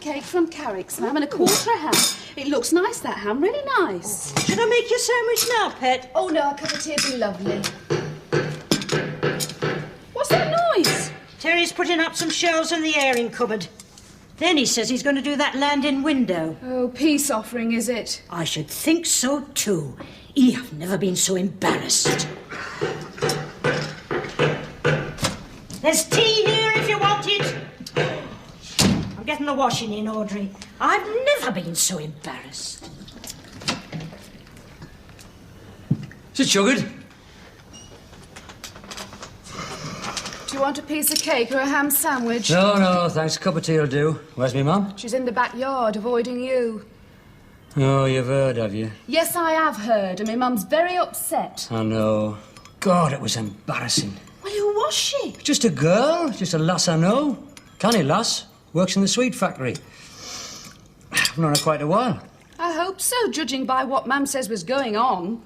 cake from Carrick's, ma'am, and a quarter of ham. It looks nice, that ham, really nice. Should I make your sandwich now, pet? Oh, no, a cup of tea would be lovely. What's that noise? Terry's putting up some shelves in the airing cupboard. Then he says he's going to do that landing window. Oh, peace offering, is it? I should think so, too. I've never been so embarrassed. There's tea here if you want it. I'm getting the washing in, Audrey. I've never been so embarrassed. Is it sugared? Do you want a piece of cake or a ham sandwich? No, thanks. A cup of tea will do. Where's me mum? She's in the backyard, avoiding you. Oh, you've heard, have you? Yes, I have heard, and my mum's very upset. I know. God, it was embarrassing. Well, who was she? Just a girl, just a lass I know. Canny lass. Works in the sweet factory. I've known her quite a while. I hope so, judging by what Mum says was going on.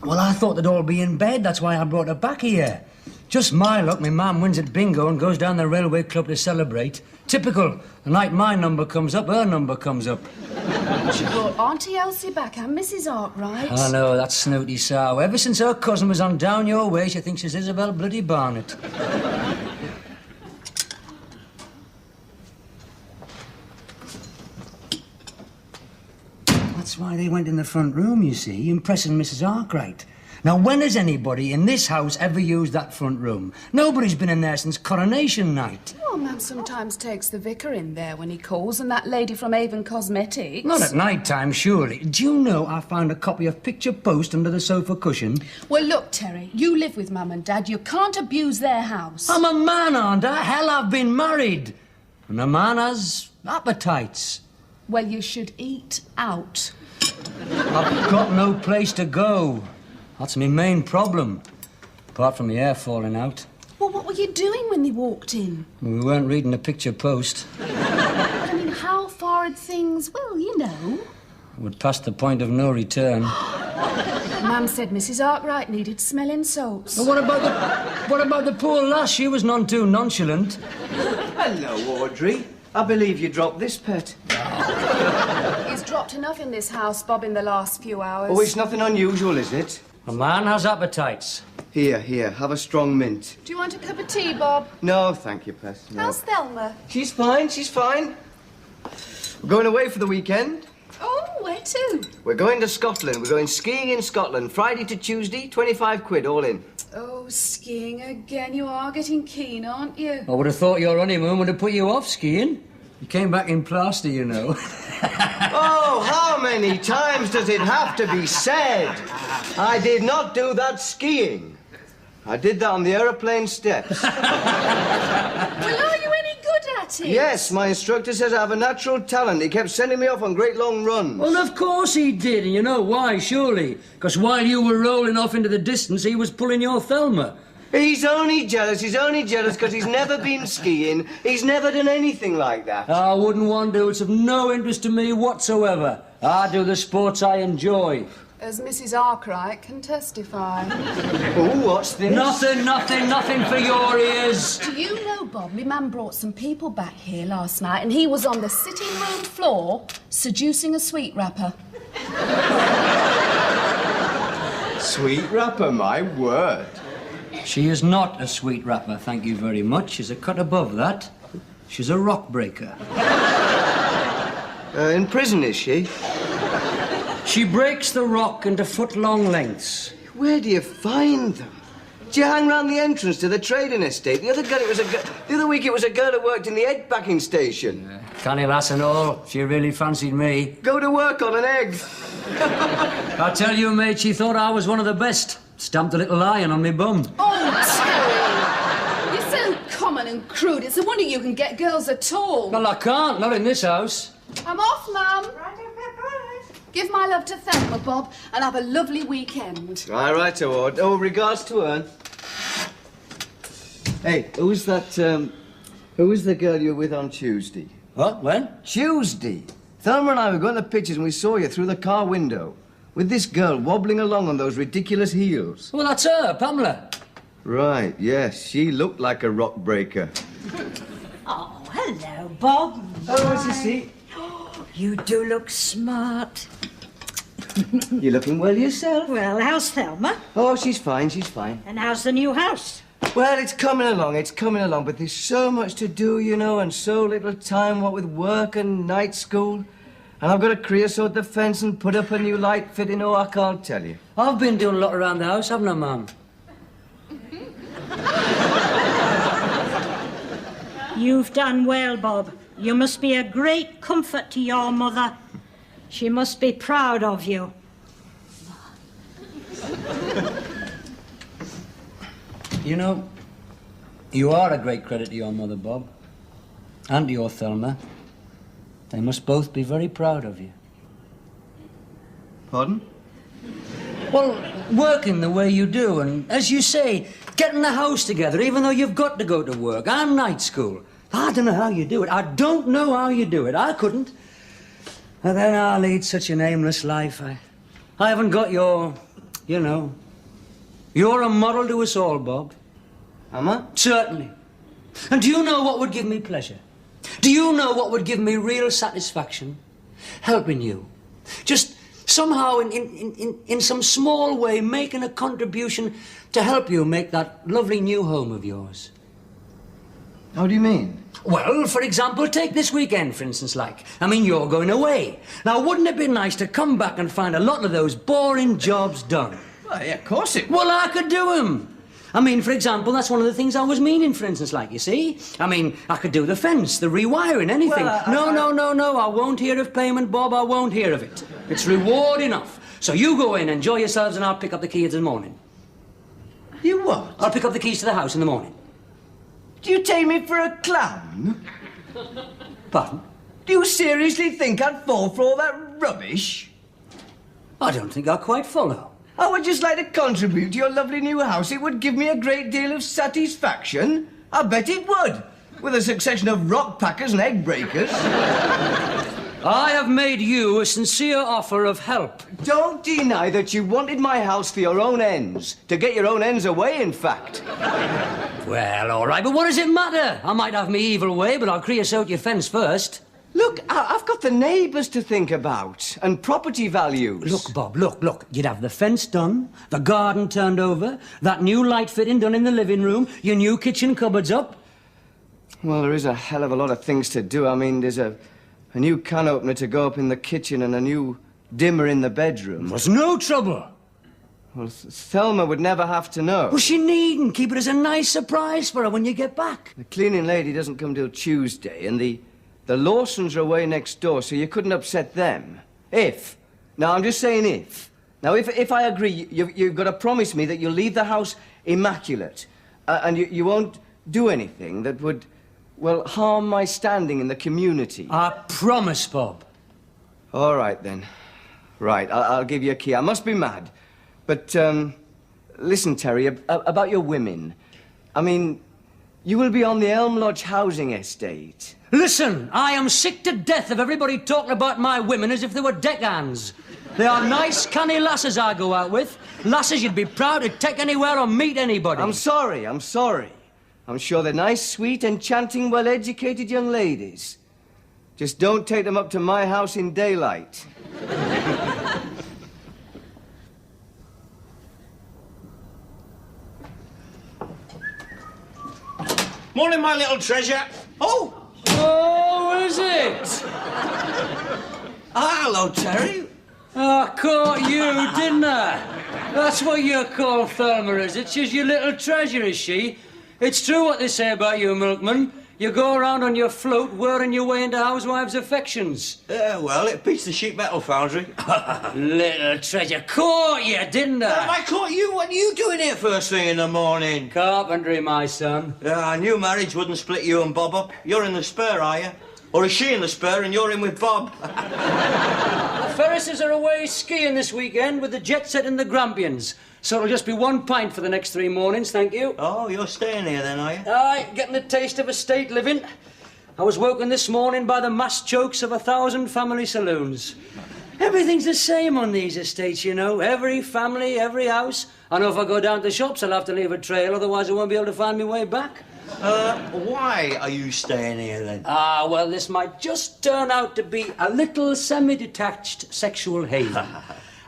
Well, I thought they'd all be in bed. That's why I brought her back here. Just my luck, my mum wins at bingo and goes down the railway club to celebrate. Typical. The night my number comes up, her number comes up. She brought Auntie Elsie back and Mrs. Arkwright. I know, that snooty sow. Ever since her cousin was on Down Your Way, she thinks she's Isabel bloody Barnett. That's why they went in the front room, you see, impressing Mrs. Arkwright. Now, when has anybody in this house ever used that front room? Nobody's been in there since coronation night. Well, Mum sometimes takes the vicar in there when he calls, and that lady from Avon Cosmetics. Not at night time, surely. Do you know I found a copy of Picture Post under the sofa cushion? Well, look, Terry, you live with Mum and Dad. You can't abuse their house. I'm a man, aren't I? Hell, I've been married. And a man has appetites. Well, you should eat out. I've got no place to go. That's my main problem, apart from the hair falling out. Well, what were you doing when they walked in? We weren't reading the Picture Post. I mean, how far had things, well, you know. We'd passed the point of no return. Mum said Mrs. Arkwright needed smelling salts. But what about the poor lass? She was none too nonchalant. Hello, Audrey. I believe you dropped this pet. He's dropped enough in this house, Bob, in the last few hours. Oh, it's nothing unusual, is it? A man has appetites. Here, have a strong mint. Do you want a cup of tea, Bob? No, thank you, Pet. No. How's Thelma? She's fine. We're going away for the weekend. Oh, where to? We're going to Scotland. We're going skiing in Scotland, Friday to Tuesday, 25 quid all in. Oh, skiing again. You are getting keen, aren't you? I would have thought your honeymoon would have put you off skiing. You came back in plaster, you know. Oh, how many times does it have to be said? I did not do that skiing. I did that on the aeroplane steps. Well, are you any good at it? Yes, my instructor says I have a natural talent. He kept sending me off on great long runs. Well, of course he did, and you know why, surely. Because while you were rolling off into the distance, he was pulling your Thelma. He's only jealous because he's never been skiing. He's never done anything like that. I wouldn't want to. It's of no interest to me whatsoever. I do the sports I enjoy. As Mrs. Arkwright can testify. Oh, what's this? Nothing for your ears. Do you know, Bob, my man brought some people back here last night and he was on the sitting room floor seducing a sweet wrapper. Sweet wrapper, my word. She is not a sweet rapper, thank you very much. She's a cut above that. She's a rock breaker. In prison, is she? She breaks the rock into foot-long lengths. Where do you find them? Do you hang round the entrance to the trading estate? The other week it was a girl who worked in the egg packing station. Canny lass and all, she really fancied me. Go to work on an egg. I tell you, mate, she thought I was one of the best. Stamped a little lion on me bum. Oh, Terry! You're so common and crude. It's a wonder you can get girls at all. Well, I can't, not in this house. I'm off, Mum. Give my love to Thelma, Bob, and have a lovely weekend. All right, Award. Oh, regards to her. Hey, who's that, who was the girl you were with on Tuesday? What? When? Tuesday. Thelma and I were going to the pictures and we saw you through the car window with this girl wobbling along on those ridiculous heels. Well, that's her, Pamela. Right, yes. She looked like a rock breaker. Oh, hello. Hello, Bob. Oh, Sissy. You do look smart. You're looking well yourself. Well, how's Thelma? Oh, she's fine, she's fine. And how's the new house? Well, it's coming along, but there's so much to do, you know, and so little time, what with work and night school. And I've got to creosote the fence and put up a new light fitting, oh, I can't tell you. I've been doing a lot around the house, haven't I, Mum? You've done well, Bob. You must be a great comfort to your mother. She must be proud of you. You know, you are a great credit to your mother, Bob. And to your Thelma. They must both be very proud of you. Pardon? Well, working the way you do, and as you say, getting the house together, even though you've got to go to work and night school. I don't know how you do it. I don't know how you do it. I couldn't. And then I lead such an aimless life. I haven't got your, you know. You're a model to us all, Bob. Am I? Certainly. And do you know what would give me pleasure? Do you know what would give me real satisfaction? Helping you. Just somehow, in some small way, making a contribution to help you make that lovely new home of yours. How do you mean? Well, for example, take this weekend, for instance, like. I mean, you're going away. Now, wouldn't it be nice to come back and find a lot of those boring jobs done? Well, yeah, of course it. Well, I could do them. I mean, for example, that's one of the things I was meaning, for instance, like, you see? I mean, I could do the fence, the rewiring, anything. Well, No, I won't hear of payment, Bob, I won't hear of it. It's reward enough. So you go in, enjoy yourselves, and I'll pick up the keys in the morning. You what? I'll pick up the keys to the house in the morning. Do you take me for a clown? Pardon? Do you seriously think I'd fall for all that rubbish? I don't think I quite follow. I would just like to contribute to your lovely new house. It would give me a great deal of satisfaction. I bet it would. With a succession of rock packers and egg breakers. I have made you a sincere offer of help. Don't deny that you wanted my house for your own ends. To get your own ends away, in fact. Well, all right, but what does it matter? I might have me evil way, but I'll creosote your fence first. Look, I've got the neighbours to think about, and property values. Look, Bob, look. You'd have the fence done, the garden turned over, that new light fitting done in the living room, your new kitchen cupboards up. Well, there is a hell of a lot of things to do. I mean, there's a new can opener to go up in the kitchen and a new dimmer in the bedroom. There's no trouble. Well, Thelma would never have to know. Well, she needn't. Keep it as a nice surprise for her when you get back. The cleaning lady doesn't come till Tuesday, and the Lawsons are away next door, so you couldn't upset them. If. Now, I'm just saying if. Now, if I agree, you've got to promise me that you'll leave the house immaculate, and you won't do anything that would, well, harm my standing in the community. I promise, Bob. All right, then. Right, I'll give you a key. I must be mad. But, listen, Terry, about your women. I mean, you will be on the Elm Lodge housing estate. Listen, I am sick to death of everybody talking about my women as if they were deckhands. They are nice, canny lasses I go out with. Lasses you'd be proud to take anywhere or meet anybody. I'm sorry. I'm sure they're nice, sweet, enchanting, well-educated young ladies. Just don't take them up to my house in daylight. Morning, my little treasure. Oh, is it? Hello, Terry. I caught you, didn't I? That's what you call Thelma, is it? She's your little treasure, is she? It's true what they say about you, milkman. You go around on your float, whirring your way into housewives' affections. Well, it beats the sheet metal foundry. Little treasure. Caught you, didn't I? I caught you. What are you doing here first thing in the morning? Carpentry, my son. Yeah, I knew marriage wouldn't split you and Bob up. You're in the spur, are you? Or is she in the spur and you're in with Bob? The Ferrises are away skiing this weekend with the Jet Set and the Grampians. So it'll just be 1 pint for the next 3 mornings, thank you. Oh, you're staying here then, are you? Aye, getting a taste of estate living. I was woken this morning by the mass chokes of 1,000 family saloons. Everything's the same on these estates, you know. Every family, every house. I know if I go down to the shops, I'll have to leave a trail, otherwise I won't be able to find my way back. Why are you staying here, then? Ah, well, this might just turn out to be a little semi-detached sexual haven.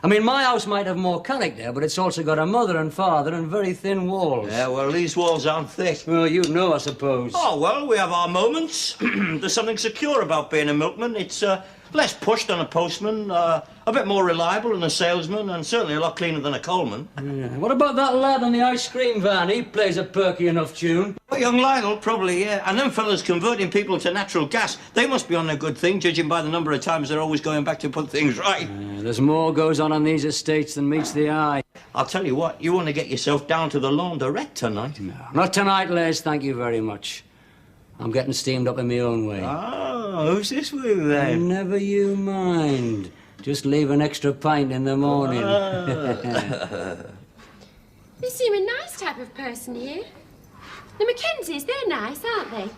I mean, my house might have more character, but it's also got a mother and father and very thin walls. Yeah, well, these walls aren't thick. Well, you know, I suppose. Oh, well, we have our moments. There's something secure about being a milkman. It's less pushed than a postman, a bit more reliable than a salesman, and certainly a lot cleaner than a coalman. Yeah. What about that lad on the ice cream van? He plays a perky enough tune. Well, young Lionel, probably, yeah. And them fellas converting people to natural gas, they must be on a good thing, judging by the number of times they're always going back to put things right. There's more goes on these estates than meets the eye. I'll tell you what, you want to get yourself down to the laundrette tonight? No, not tonight, Les, thank you very much. I'm getting steamed up in my own way. Oh, who's this with, then? Never you mind. Just leave an extra pint in the morning. You seem a nice type of person here. The Mackenzies, they're nice, aren't they?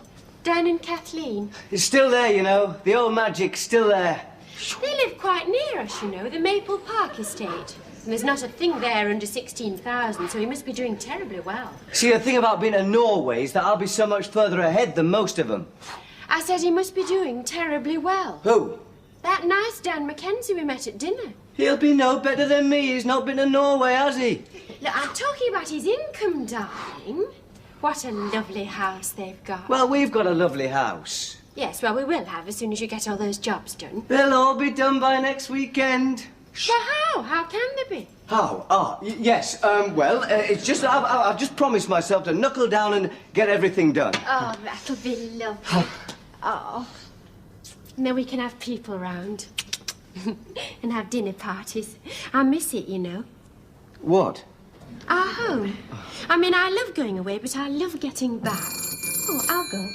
Dan and Kathleen. It's still there, you know. The old magic's still there. They live quite near us, you know, the Maple Park estate. And there's not a thing there under 16,000, so he must be doing terribly well. See, the thing about being in Norway is that I'll be so much further ahead than most of them. I said he must be doing terribly well. Who? That nice Dan Mackenzie we met at dinner. He'll be no better than me. He's not been to Norway, has he? Look, I'm talking about his income, darling. What a lovely house they've got. Well, we've got a lovely house. Yes, well, we will have as soon as you get all those jobs done. They'll all be done by next weekend. Well, how? How can they be? How? Yes. Well, it's just that I've just promised myself to knuckle down and get everything done. Oh, that'll be lovely. Oh. And then we can have people round. And have dinner parties. I miss it, you know. What? Our home. I mean, I love going away, but I love getting back. Oh, I'll go.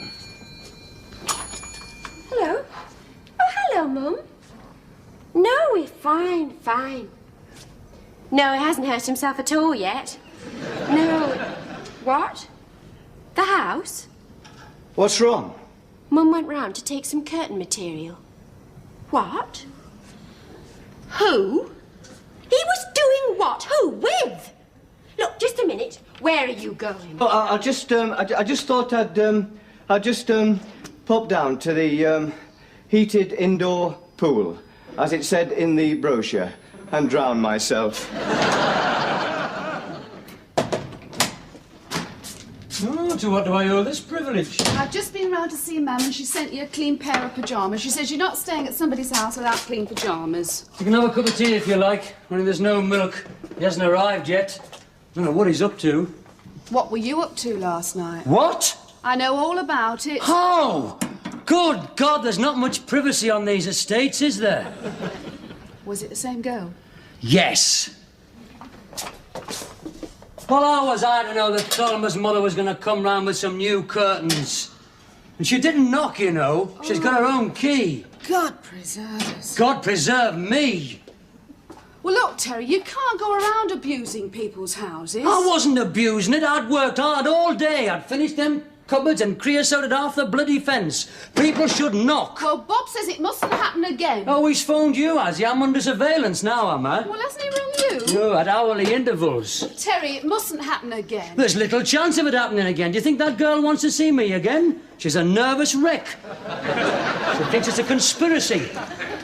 Hello. Oh, hello, Mum. No, we're fine, fine. No, he hasn't hurt himself at all yet. No. What? The house? What's wrong? Mum went round to take some curtain material. What? Who? He was doing what? Who? With? Look, just a minute. Where are you going? Oh, I just thought I'd just pop down to the heated indoor pool, as it said in the brochure, and drown myself. Oh, to what do I owe this privilege? I've just been round to see Mum and she sent you a clean pair of pyjamas. She says you're not staying at somebody's house without clean pyjamas. You can have a cup of tea if you like, only there's no milk. He hasn't arrived yet. I don't know what he's up to. What were you up to last night? What? I know all about it. How? Good God, there's not much privacy on these estates, is there? Was it the same girl? Yes. Well, how was I to know that Thelma's mother was going to come round with some new curtains? And she didn't knock, you know. She's got her own key. God preserve us. God preserve me. Well, look, Terry, you can't go around abusing people's houses. I wasn't abusing it. I'd worked hard all day. I'd finished them cupboards and creosoted half the bloody fence. People should knock. Well, Bob says it mustn't happen again. Oh, he's phoned you, has he? I'm under surveillance now, am I? Well, hasn't he rung you? No, at hourly intervals. Terry, it mustn't happen again. There's little chance of it happening again. Do you think that girl wants to see me again? She's a nervous wreck. She thinks it's a conspiracy.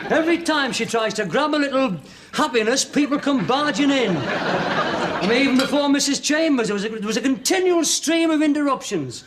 Every time she tries to grab a little happiness, people come barging in. I mean, even before Mrs. Chambers, there was a continual stream of interruptions.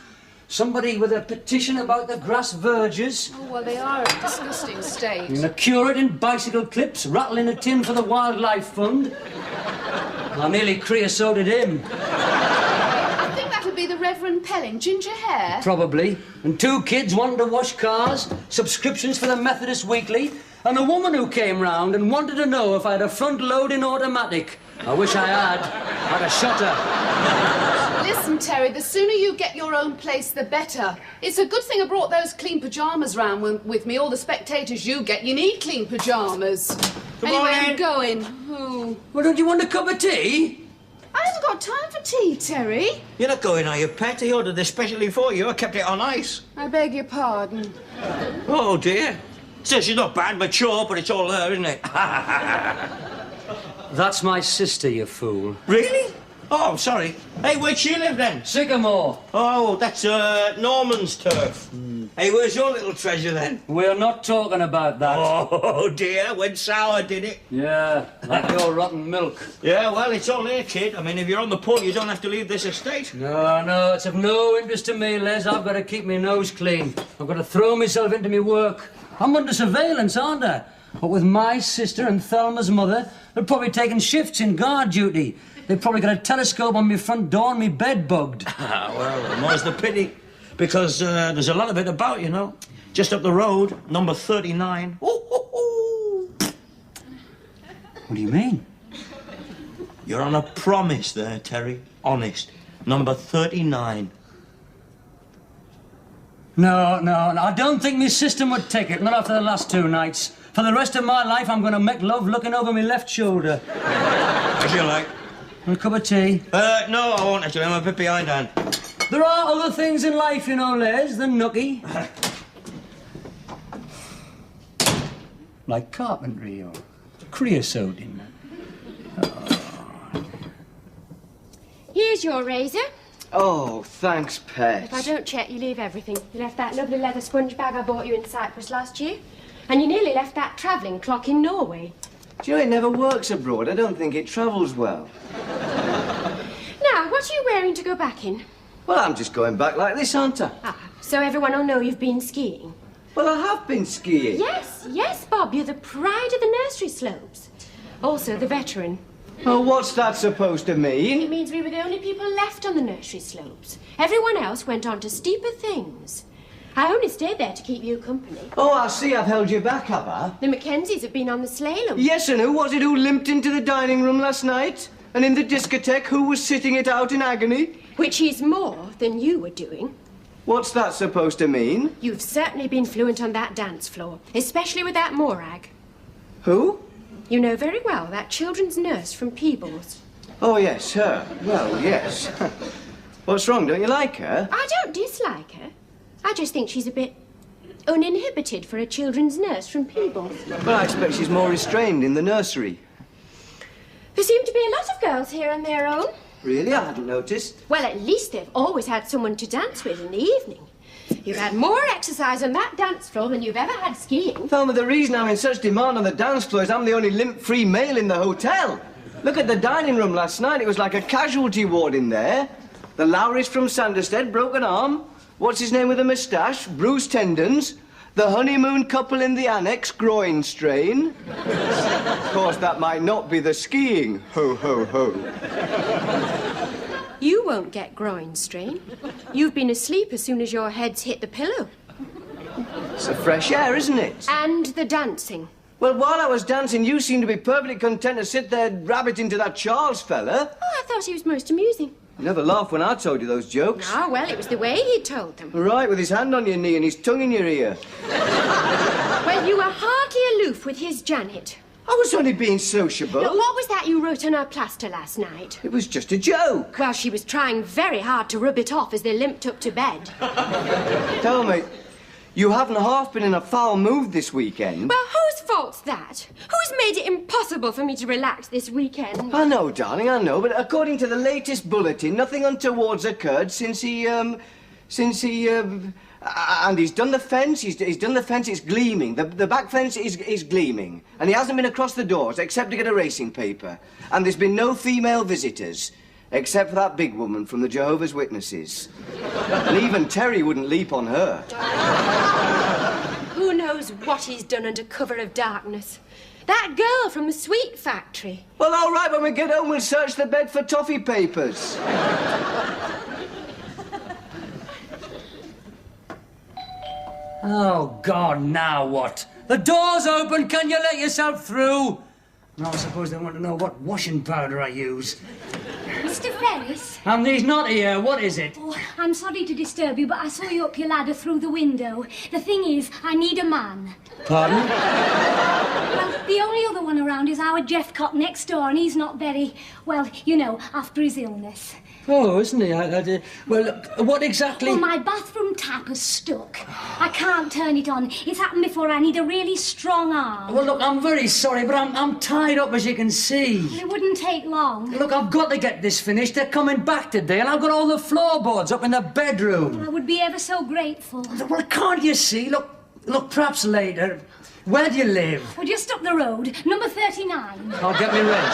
Somebody with a petition about the grass verges. Oh, well, they are a disgusting state. And a curate in bicycle clips, rattling a tin for the Wildlife Fund. I nearly creosoted him. I think that'll be the Reverend Pelling. Ginger hair? Probably. And 2 kids wanting to wash cars, subscriptions for the Methodist Weekly, and a woman who came round and wanted to know if I had a front-loading automatic. I wish I had. I'd have shot her. Listen, Terry, the sooner you get your own place, the better. It's a good thing I brought those clean pyjamas round with me. All the spectators you get, you need clean pyjamas. Anyway, I'm going. Oh. Well, don't you want a cup of tea? I haven't got time for tea, Terry. You're not going, are you, pet? He ordered this specially for you. I kept it on ice. I beg your pardon. Oh, dear. So she's not bad, mature, but it's all her, isn't it? That's my sister, you fool. Really? Oh, sorry. Hey, where'd she live then? Sycamore. Oh, that's Norman's turf. Hey, where's your little treasure then? We're not talking about that. Oh, dear, went sour, did it? Yeah, like your rotten milk. Yeah, well, it's all here, kid. I mean, if you're on the pull, you don't have to leave this estate. No, it's of no interest to me, Les. I've got to keep my nose clean. I've got to throw myself into my work. I'm under surveillance, aren't I? But with my sister and Thelma's mother, they're probably taking shifts in guard duty. They've probably got a telescope on my front door and me bed bugged. Well, more's the pity. Because there's a lot of it about, you know. Just up the road, number 39. What do you mean? You're on a promise there, Terry. Honest. Number 39. No, I don't think my sister would take it, not after the last 2 nights. For the rest of my life, I'm going to make love looking over my left shoulder. As you like. And a cup of tea? No, I won't actually. I'm a bit behindhand. There are other things in life, you know, Les, than nookie. Like carpentry or creosoting. Here's your razor. Oh, thanks, Pet. If I don't check, you leave everything. You left that lovely leather sponge bag I bought you in Cyprus last year. And you nearly left that travelling clock in Norway. Do you know, it never works abroad. I don't think it travels well. Now, what are you wearing to go back in? Well, I'm just going back like this, aren't I? Ah, so everyone will know you've been skiing. Well, I have been skiing. Yes, Bob, you're the pride of the nursery slopes. Also the veteran. Oh, what's that supposed to mean? It means we were the only people left on the nursery slopes. Everyone else went on to steeper things. I only stayed there to keep you company. Oh, I see I've held you back, have I? The Mackenzies have been on the slalom. Yes, and who was it who limped into the dining room last night? And in the discotheque, who was sitting it out in agony? Which is more than you were doing. What's that supposed to mean? You've certainly been fluent on that dance floor, especially with that Morag. Who? You know very well, that children's nurse from Peebles. Oh, yes, her. Well, yes. What's wrong? Don't you like her? I don't dislike her. I just think she's a bit uninhibited for a children's nurse from Peebles. Well, I expect she's more restrained in the nursery. There seem to be a lot of girls here on their own. Really? I hadn't noticed. Well, at least they've always had someone to dance with in the evening. You've had more exercise on that dance floor than you've ever had skiing. Thelma, the reason I'm in such demand on the dance floor is I'm the only limp-free male in the hotel. Look at the dining room last night. It was like a casualty ward in there. The Lowrys from Sanderstead, broken arm. What's his name with a moustache? Bruised tendons. The honeymoon couple in the annex, groin strain. Of course, that might not be the skiing. Ho, ho, ho. You won't get groin strain. You've been asleep as soon as your head's hit the pillow. It's the fresh air, isn't it? And the dancing. Well, while I was dancing, you seemed to be perfectly content to sit there rabbiting to that Charles fella. Oh, I thought he was most amusing. You never laughed when I told you those jokes. Ah, well, it was the way he told them. Right, with his hand on your knee and his tongue in your ear. Well, you were hardly aloof with his Janet. I was only being sociable. Now, what was that you wrote on her plaster last night? It was just a joke. Well, she was trying very hard to rub it off as they limped up to bed. Tell me, you haven't half been in a foul mood this weekend. Well, whose fault's that? Who's made it impossible for me to relax this weekend? I know, darling, I know, but according to the latest bulletin, nothing untoward's occurred since he, and he's done the fence, he's done the fence, it's gleaming. The back fence is gleaming. And he hasn't been across the doors except to get a racing paper. And there's been no female visitors, except for that big woman from the Jehovah's Witnesses. And even Terry wouldn't leap on her. Who knows what he's done under cover of darkness? That girl from the sweet factory. Well, all right, when we get home, we'll search the bed for toffee papers. Oh, God, now what? The door's open, can you let yourself through? Now, I suppose they want to know what washing powder I use. Mr. Ferris? And he's not here, what is it? Oh, I'm sorry to disturb you, but I saw you up your ladder through the window. The thing is, I need a man. Pardon? Well, the only other one around is our Jeff Cott next door, and he's not very, well, you know, after his illness. Oh, isn't he? Well, what exactly... Well, my bathroom tap is stuck. I can't turn it on. It's happened before. I need a really strong arm. Well, look, I'm very sorry, but I'm tied up, as you can see. It wouldn't take long. Look, I've got to get this finished. They're coming back today, and I've got all the floorboards up in the bedroom. I would be ever so grateful. Well, can't you see? Look, perhaps later. Where do you live? Well, just up the road, number 39. I'll get me reg.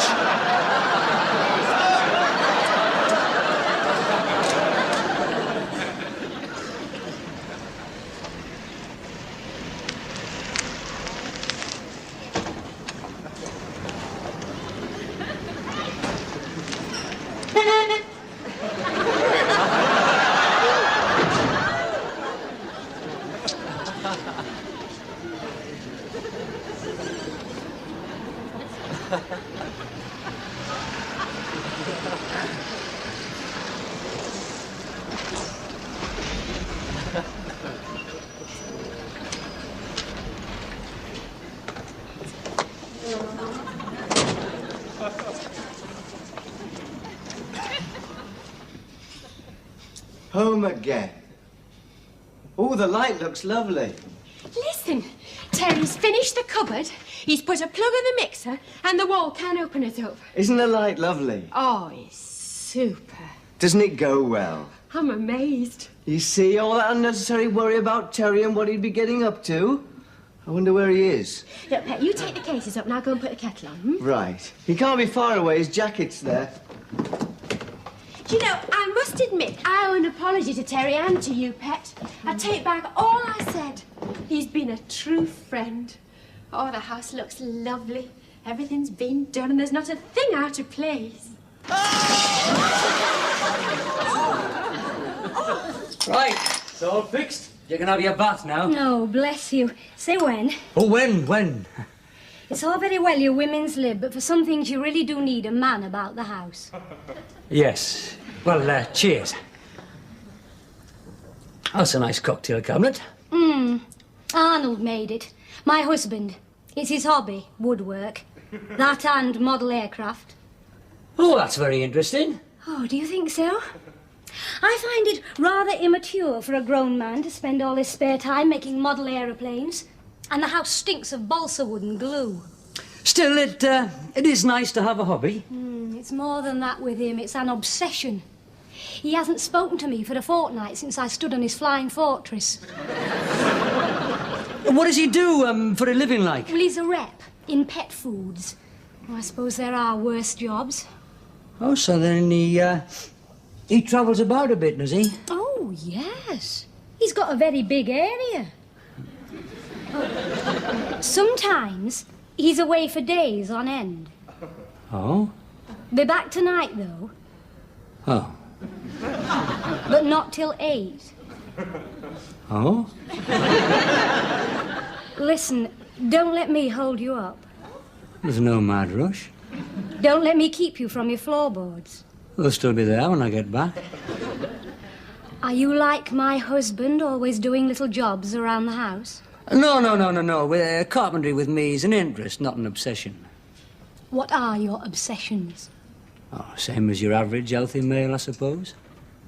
Home again. Oh, the light looks lovely. Listen, Terry's finished the cupboard, he's put a plug in the mixer, and the wall can opener's up. Isn't the light lovely? Oh, it's super. Doesn't it go well? I'm amazed. You see all that unnecessary worry about Terry and what he'd be getting up to? I wonder where he is. Look, Pet, you take the cases up and I'll go and put the kettle on, hmm? Right. He can't be far away, his jacket's there. Do you know, I must admit, I owe an apology to Terry and to you, Pet. I take back all I said. He's been a true friend. Oh, the house looks lovely. Everything's been done and there's not a thing out of place. Right, it's all fixed. You can have your bath now. No, bless you. Say when. Oh, when? It's all very well your women's lib, but for some things you really do need a man about the house. Yes. Well, cheers. That's a nice cocktail cabinet. Arnold made it. My husband. It's his hobby, woodwork. That and model aircraft. Oh, that's very interesting. Oh, do you think so? I find it rather immature for a grown man to spend all his spare time making model aeroplanes. And the house stinks of balsa wood and glue. Still, it is nice to have a hobby. It's more than that with him. It's an obsession. He hasn't spoken to me for a fortnight since I stood on his flying fortress. What does he do for a living like? Well, he's a rep in pet foods. Well, I suppose there are worse jobs. Oh, so then he travels about a bit, does he? Oh, yes. He's got a very big area. Sometimes he's away for days on end. Oh? Be back tonight, though. Oh. But not till 8. Oh? Listen, don't let me hold you up. There's no mad rush. Don't let me keep you from your floorboards. They'll still be there when I get back. Are you like my husband, always doing little jobs around the house? No. Carpentry with me is an interest, not an obsession. What are your obsessions? Oh, same as your average healthy male, I suppose.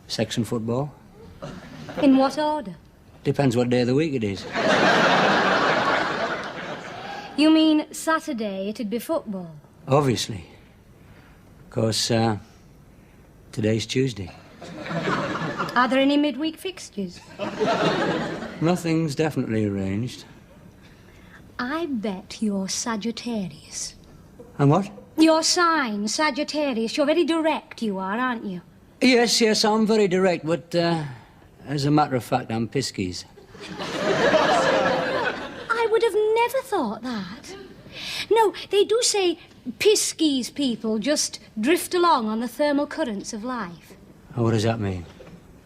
Sex and football. In what order? Depends what day of the week it is. You mean Saturday it'd be football? Obviously. Of course, today's Tuesday. Are there any midweek fixtures? Nothing's definitely arranged. I bet you're Sagittarius. And what? Your sign, Sagittarius. You're very direct, you are, aren't you? Yes, I'm very direct, but as a matter of fact, I'm Piskies. I would have never thought that. No, they do say Piskies people just drift along on the thermal currents of life. Oh, what does that mean?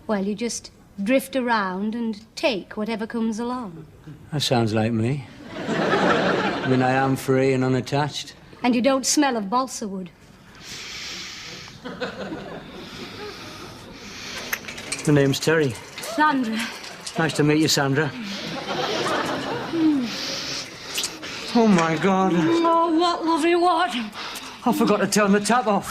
Well, you just drift around and take whatever comes along. That sounds like me. I mean, I am free and unattached. And you don't smell of balsa wood. My name's Terry. Sandra. Nice to meet you, Sandra. Oh, my God. Oh, what lovely water. I forgot to turn the tap off.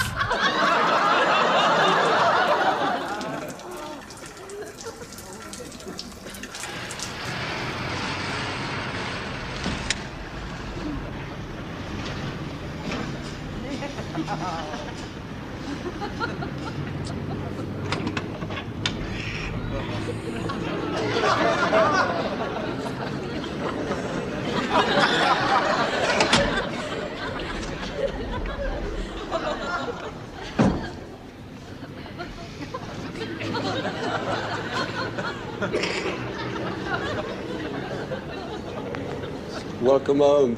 Welcome home.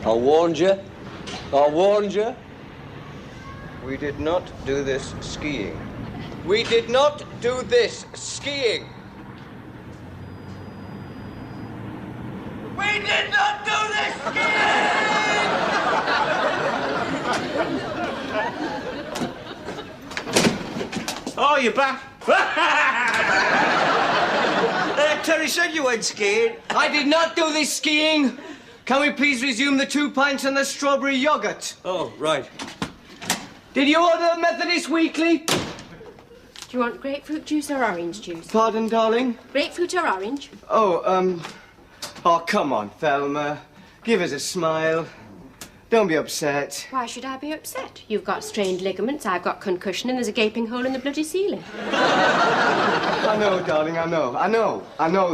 I warned you. I warned you. We did not do this skiing. We did not do this skiing. We did not do this skiing! Oh, you're back. Terry said you went skiing. I did not do this skiing. Can we please resume the 2 pints and the strawberry yoghurt? Oh, right. Did you order a Methodist Weekly? Do you want grapefruit juice or orange juice? Pardon, darling? Grapefruit or orange? Oh, come on, Thelma. Give us a smile. Don't be upset. Why should I be upset? You've got strained ligaments, I've got concussion, and there's a gaping hole in the bloody ceiling. I know, darling, I know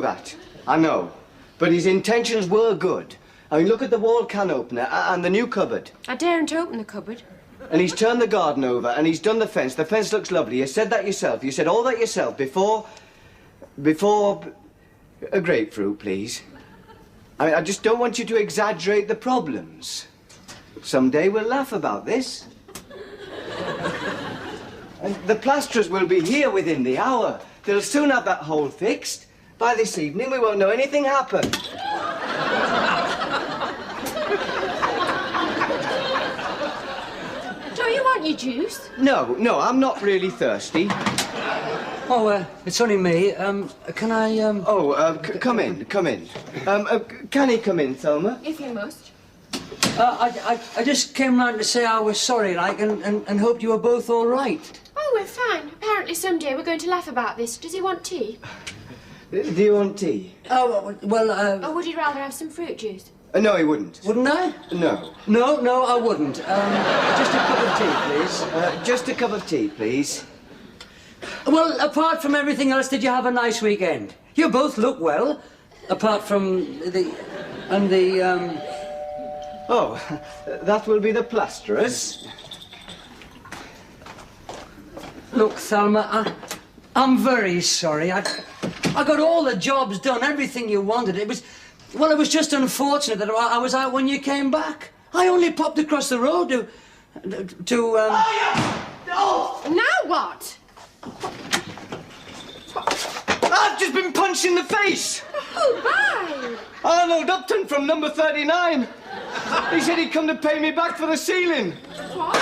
that. I know. But his intentions were good. I mean, look at the wall can opener and the new cupboard. I daren't open the cupboard. And he's turned the garden over and he's done the fence. The fence looks lovely. You said that yourself. You said all that yourself before a grapefruit, please. I just don't want you to exaggerate the problems. Someday we'll laugh about this. And the plasterers will be here within the hour. They'll soon have that hole fixed. By this evening, we won't know anything happened. Don't you want your juice? No, I'm not really thirsty. Oh, it's only me. Can I, come in. Can he come in, Thelma? If you must. I just came round to say I was sorry, like, and hoped you were both all right. Oh, we're fine. Apparently someday we're going to laugh about this. Does he want tea? Do you want tea? Oh, well, Or would he rather have some fruit juice? No, he wouldn't. Wouldn't I? No. No, I wouldn't. Just a cup of tea, please. Just a cup of tea, please. Well, apart from everything else, did you have a nice weekend? You both look well, apart from the... Oh, that will be the plasterers. Look, Thelma, I'm very sorry. I got all the jobs done, everything you wanted. It was just unfortunate that I was out when you came back. I only popped across the road to Now what? I've just been punched in the face! Oh, bye! Arnold Upton from number 39. He said he'd come to pay me back for the ceiling. What?